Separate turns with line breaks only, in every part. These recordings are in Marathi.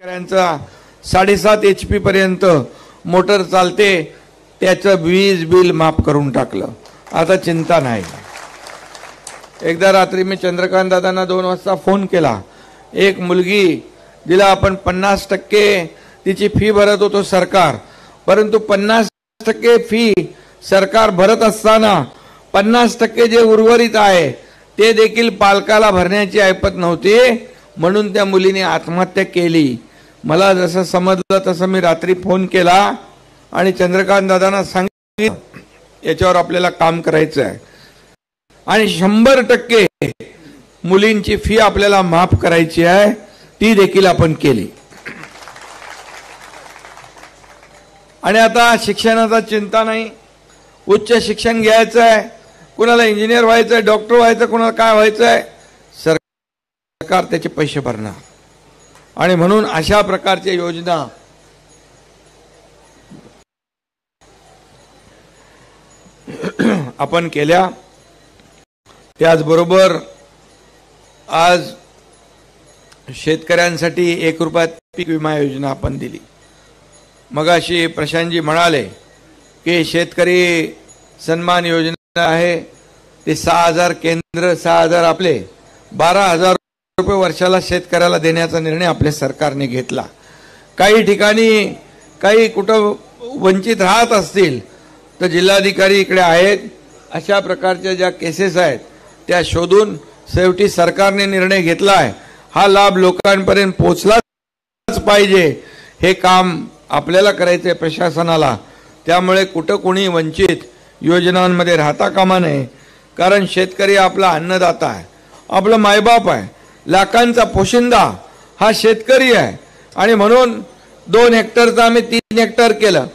शेतकऱ्यांचा 7.5 HP पर्यंत मोटर चालते, त्याचं वीज बिल माफ करून टाकलं. आता चिंता नाही. एकदा रात्री मी चंद्रकांत दादांना 2 वाजता फोन केला. एक मुलगी जिला आपण 50% तिची फी भरत होतो सरकार, परंतु 50% फी सरकार भरत असताना 50% जे उर्वरित आहे ते देखील पालकाला भरण्याची ऐपत नव्हती, म्हणून त्या मुलीने आत्महत्या केली. मला जसं समजलं तसं मी रात्री फोन केला आणि चंद्रकांत दादांना सांगितलं याच्यावर आपल्याला काम करायचं आहे आणि 100% मुलींची फी आपल्याला माफ करायची आहे. ती देखील आपण केली. आणि आता शिक्षणाचा चिंता नाही. उच्च शिक्षण घ्यायचं आहे, कुणाला इंजिनियर व्हायचं आहे, डॉक्टर व्हायचं, कुणाला काय व्हायचं आहे, सरकार त्याचे पैसे भरणार. आणि म्हणून अशा प्रकारच्या योजना आपण केल्या. त्याचबरोबर आज शेतकऱ्यांसाठी 1 रुपयात पीक विमा योजना आपण दिली. मगाशी प्रशांतजी म्हणाले की शेतकरी सन्मान योजना आहे, ते 6,000 केंद्र, 6,000 आपले, 12,000 रुपये वर्षाला शेतकऱ्याला देण्याचा निर्णय आपल्या सरकारने घेतला. काही ठिकाणी काही कुठं वंचित राहत असतील तर जिल्हाधिकारी इकडे आहेत, अशा प्रकारच्या ज्या केसेस आहेत त्या शोधून शेवटी सरकारने निर्णय घेतला आहे. हा लाभ लोकांपर्यंत पोहोचलाच पाहिजे. हे काम आपल्याला करायचं आहे, प्रशासनाला. त्यामुळे कुठं कोणी वंचित योजनांमध्ये राहता कामा नये. कारण शेतकरी आपला अन्नदाता आहे, आपला मायबाप आहे, लाखांचा पोशिंदा हा शेतकरी आहे. आणि म्हणून 2 हेक्टरचं आम्ही 3 हेक्टर केलं.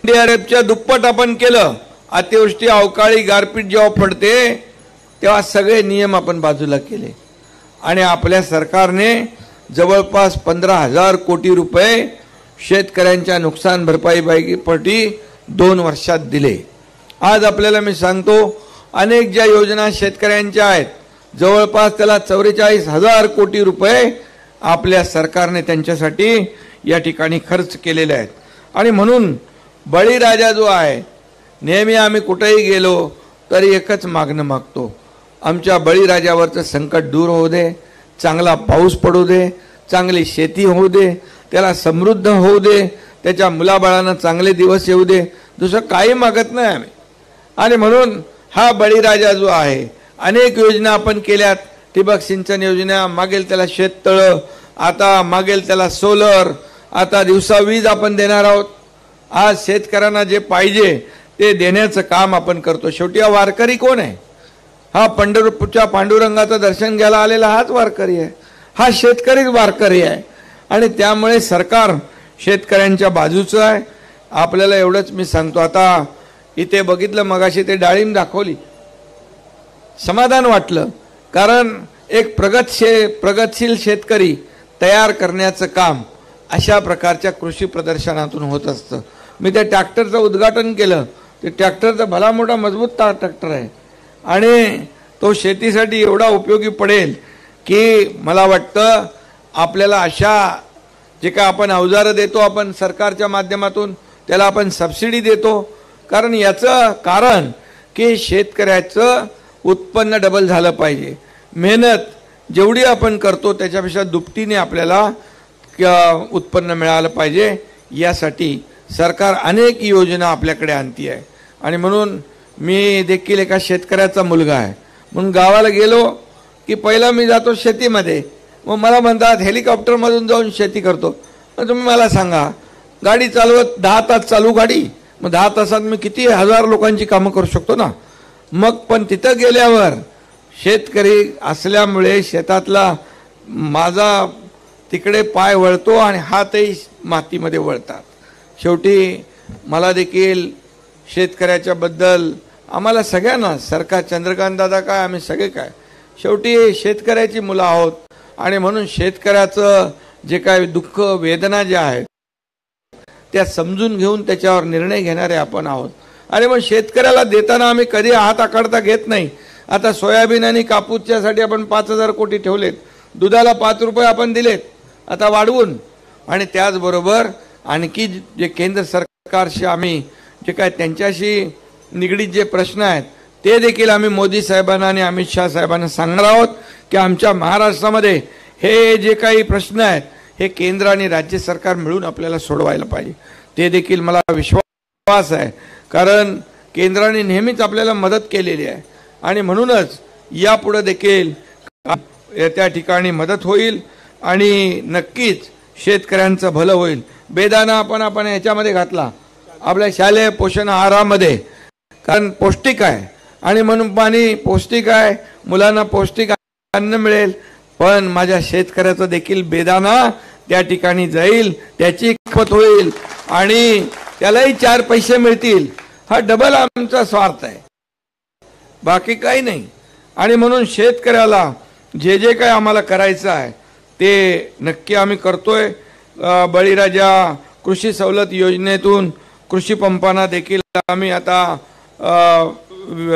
NDRFच्या दुप्पट आपण केलं. अतिवृष्टी, अवकाळी, गारपीट जेव्हा पडते तेव्हा सगळे नियम आपण बाजूला केले आणि आपल्या सरकारने जवळपास 15,000 कोटी रुपये शेतकऱ्यांच्या नुकसान भरपाईपैकी 2 वर्षात दिले. आज आपल्याला मी सांगतो, अनेक ज्या योजना शेतकऱ्यांच्या आहेत जवळपास त्याला 44,000 कोटी रुपये आपल्या सरकारने त्यांच्यासाठी या ठिकाणी खर्च केलेले आहेत. आणि म्हणून बळीराजा जो आहे, नेहमी आम्ही कुठेही गेलो तरी एकच मागणं मागतो, आमच्या बळीराजावरचं संकट दूर होऊ दे, चांगला पाऊस पडू दे, चांगली शेती होऊ दे, त्याला समृद्ध होऊ दे, त्याच्या मुलाबाळांना चांगले दिवस येऊ दे. दुसरं काही मागत नाही आम्ही. आणि म्हणून हा बळीराजा जो आहे, अनेक योजना आपण केल्यात. ठिबक सिंचन योजना, मागेल त्याला शेततळं, आता मागेल त्याला सोलर, आता दिवसा वीज आपण देणार आहोत. आज शेतकऱ्यांना जे पाहिजे ते देण्याचं काम आपण करतो. शेवटी हा वारकरी कोण आहे? हा पंढरपूरच्या पांडुरंगाचं दर्शन घ्यायला आलेला हाच वारकरी आहे. हा शेतकरीच वारकरी आहे. आणि त्यामुळे सरकार शेतकऱ्यांच्या बाजूचं आहे. आपल्याला एवढंच मी सांगतो. आता इथे बघितलं, मगाशी ते डाळिंब दाखवली, समाधान वाटलं. कारण एक प्रगतशील शेतकरी तयार करण्याचं काम अशा प्रकारच्या कृषी प्रदर्शनातून होत असतं. मी त्या ट्रॅक्टरचं उद्घाटन केलं. ते ट्रॅक्टरचा भला मोठा मजबूत ट्रॅक्टर आहे आणि तो शेतीसाठी एवढा उपयोगी पडेल की मला वाटतं आपल्याला अशा जे काय आपण अवजारं देतो आपण सरकारच्या माध्यमातून, त्याला आपण सबसिडी देतो. कारण याचं कारण की शेतकऱ्याचं उत्पन्न डबल झालं पाहिजे. मेहनत जेवढी आपण करतो त्याच्यापेक्षा दुपटीने आपल्याला उत्पन्न मिळालं पाहिजे. यासाठी सरकार अनेक योजना आपल्याकडे आणती आहे. आणि म्हणून मी देखील एका शेतकऱ्याचा मुलगा आहे, म्हणून गावाला गेलो की पहिला मी जातो शेतीमध्ये. मग मला म्हणतात हेलिकॉप्टरमधून जाऊन शेती करतो. मग तुम्ही मला सांगा, गाडी चालवत 10 तास चालू गाडी, मग 10 तासात मी किती 1000 लोकांची कामं करू शकतो ना. मग पण तिथं गेल्यावर शेतकरी असल्यामुळे शेतातला माझा तिकडे पाय वळतो आणि हातही मातीमध्ये वळतात. शेवटी मला देखील शेतकऱ्याच्या बद्दल, आम्हाला सगळ्यांना, सरकार, चंद्रकांत दादा काय, आम्ही सगळे काय, शेवटी शेतकऱ्याची मुलं आहोत. आणि म्हणून शेतकऱ्याचं जे काय दुःख वेदना ज्या आहेत त्या समजून घेऊन त्याच्यावर निर्णय घेणारे आपण आहोत. आणि मग शेतकऱ्याला देताना आम्ही कधी हात आकडता घेत नाही. आता सोयाबीन आणि कापूसच्यासाठी आपण 5,000 कोटी ठेवलेत, दुधाला 5 रुपये आपण दिलेत, आता वाढवून आणि त्याचबरोबर आणखी जे केंद्र सरकारशी आम्ही जे काय त्यांच्याशी निगडीत जे प्रश्न आहेत ते देखील आम्ही मोदी साहेबांना आणि अमित शाह साहेबांना सांगणार आहोत की आमच्या महाराष्ट्रामध्ये हे जे काही प्रश्न आहेत हे केंद्र आणि राज्य सरकार मिळून आपल्याला सोडवायला पाहिजे. ते देखील मला विश्वास आहे, कारण केंद्राने नेहमीच आपल्याला मदत केलेली आहे आणि म्हणूनच यापुढे देखील त्या ठिकाणी मदत होईल आणि नक्कीच शेतकऱ्यांचं भलं होईल. बेदाना आपण याच्यामध्ये घातला आपल्या शालेय पोषण आहारामध्ये, कारण पौष्टिक आहे आणि म्हणून पाणी पौष्टिक आहे, मुलांना पौष्टिक अन्न मिळेल, पण माझ्या शेतकऱ्याचं देखील बेदाना त्या ठिकाणी जाईल, त्याची खपत होईल आणि त्यालाही 4 पैसे मिळतील. हा डबल आमचा स्वार्थ आहे, बाकी काही नाही. आणि म्हणून शेतकऱ्याला जे जे काही आम्हाला करायचं आहे ते नक्की आम्ही करतोय. बळीराजा कृषी सवलत योजनेतून कृषी पंपांना देखील आम्ही आता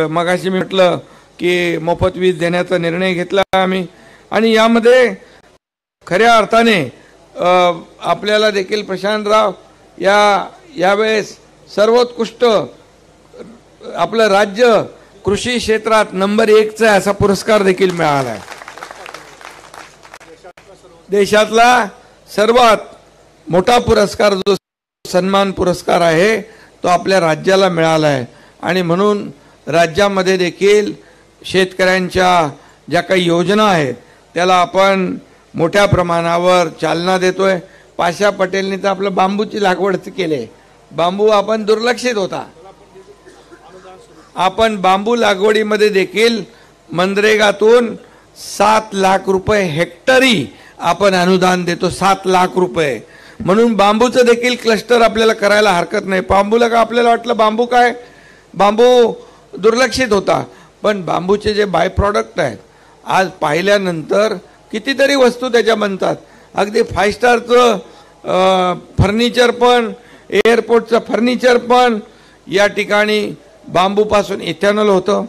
मगाशी मी म्हटलं की मोफत वीज देण्याचा निर्णय घेतला आम्ही आणि यामध्ये खऱ्या अर्थाने आपल्याला देखील प्रशांतराव यावेळेस सर्वोत्कृष्ट आपलं राज्य कृषी क्षेत्रात नंबर 1चा असा पुरस्कार देखील मिळाला आहे. देशातला सर्वात मोठा पुरस्कार जो सन्मान पुरस्कार आहे तो आपल्या राज्याला मिळाला आहे आणि म्हणून राज्यामध्ये देखील शेतकऱ्यांच्या ज्या काही योजना आहेत त्याला आपण मोठ्या प्रमाणावर चालना देतोय. पाशा पटेलने तर आपलं बांबूची लागवड केली. बांबू आपण दुर्लक्षित होता. आपण बांबू लागवडीमध्ये देखील मनरेगातून 7 लाख रुपये हेक्टरी आपण अनुदान देतो. 7 लाख रुपये. म्हणून बांबूचं देखील क्लस्टर आपल्याला करायला हरकत नाही. बांबूला का आपल्याला वाटलं बांबू काय, बांबू दुर्लक्षित होता, पण बांबूचे जे बाय प्रॉडक्ट आहेत आज पाहिल्यानंतर कितीतरी वस्तू त्याच्या बनतात. अगदी 5 स्टारचं फर्निचर पण, एअरपोर्टचं फर्निचर पण या ठिकाणी बांबूपासून इथेनॉल होतं,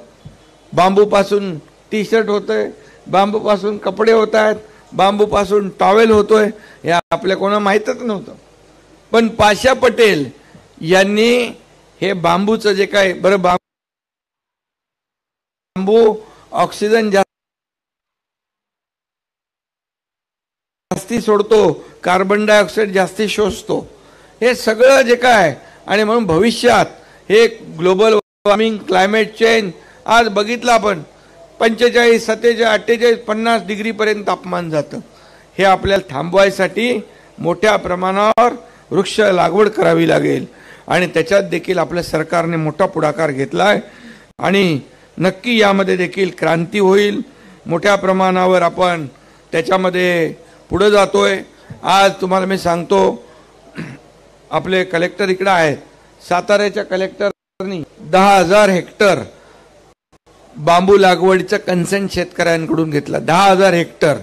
बांबूपासून टी शर्ट होतंय, बांबूपासून कपडे होत आहेत, बांबूपासून टॉवेल होतोय. हे आपल्या कोणा माहीतच नव्हतं, पण पाशा पटेल यांनी हे बांबूचं जे काय बरं बांबू ऑक्सिजन जास्ती सोडतो, कार्बन डायऑक्साईड जास्ती शोषतो, हे सगळं जे काय आणि म्हणून भविष्यात हे ग्लोबल वॉर्मिंग, क्लायमेट चेंज आज बघितलं आपण 45, 47, 48, 50 डिग्रीपर्यंत तापमान जातं. हे आपल्याला थांबवायसाठी मोठ्या प्रमाणावर वृक्ष लागवड करावी लागेल आणि त्याच्यात देखील आपल्या सरकारने मोठा पुढाकार घेतला आहे आणि नक्की यामध्ये देखील क्रांती होईल. मोठ्या प्रमाणावर आपण त्याच्यामध्ये पुढे जातोय. आज तुम्हाला मी सांगतो, आपले कलेक्टर इकडे आहेत, साताऱ्याच्या कलेक्टरनी 10,000 हेक्टर बांबू लागवडीचं कन्सेंट शेतकऱ्यांकडून घेतला. 10,000 हेक्टर.